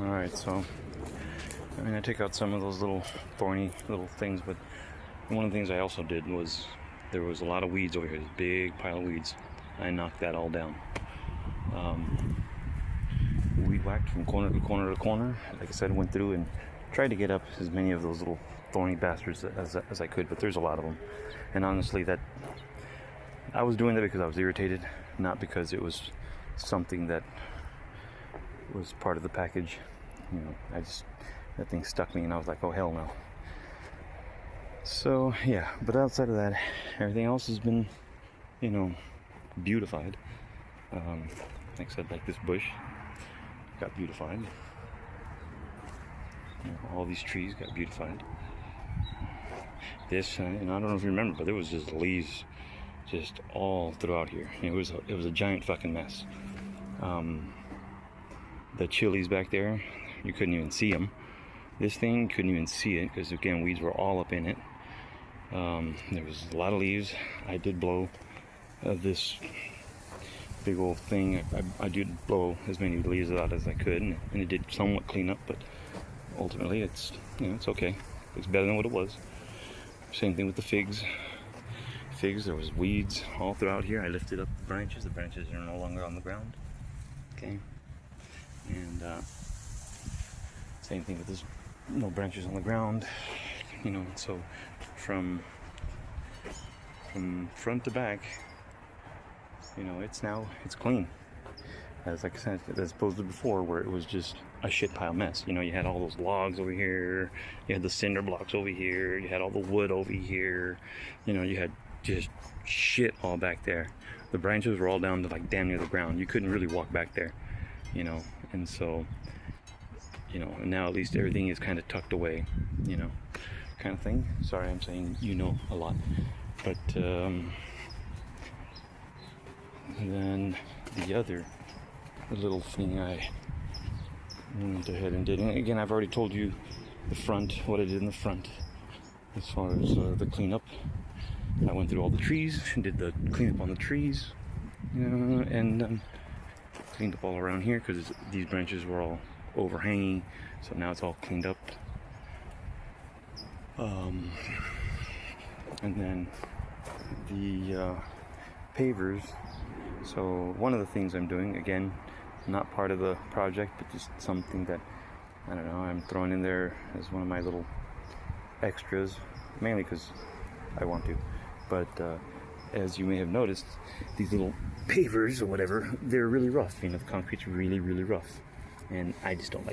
Alright, so I took out some of those little thorny little things, but one of the things I also did was there was a lot of weeds over here, this big pile of weeds. I knocked that all down. Weed whacked from corner to corner to corner. Like I said, I went through and tried to get up as many of those little thorny bastards as I could, but there's a lot of them. And honestly, that I was doing that because I was irritated, not because it was something that was part of the package. You know, that thing stuck me, and I was like, oh hell no. So yeah, but outside of that, everything else has been, you know, beautified. Like I said, like this bush got beautified. You know, all these trees got beautified. This, and I don't know if you remember, but there was just leaves just all throughout here. It was a giant fucking mess. The chilies back there, you couldn't even see them. This thing, couldn't even see it because again, weeds were all up in it. There was a lot of leaves. I did blow this big old thing. I did blow as many leaves out as I could, and it did somewhat clean up, but ultimately it's, you know, it's okay. It's better than what it was. Same thing with the figs. There was weeds all throughout here. I lifted up the branches. The branches are no longer on the ground. Okay. And same thing with this, no branches on the ground. You know, so from front to back, you know, it's clean. As like I said, as opposed to before where it was just a shit pile mess. You know, you had all those logs over here, you had the cinder blocks over here, you had all the wood over here, you know, you had just shit all back there. The branches were all down to like damn near the ground. You couldn't really walk back there, you know, and so, you know, and now at least everything is kind of tucked away, you know, kind of thing. Sorry, I'm saying you know a lot, but and then the other little thing I went ahead and did, and again, I've already told you the front, what I did in the front as far as the cleanup. I went through all the trees and did the cleanup on the trees, and cleaned up all around here because these branches were all overhanging, so now it's all cleaned up. And then the pavers. So one of the things I'm doing, again, not part of the project, but just something that, I don't know, I'm throwing in there as one of my little extras, mainly because I want to. But as you may have noticed, these little pavers or whatever, they're really rough. You know, the concrete's really, really rough. And I just don't like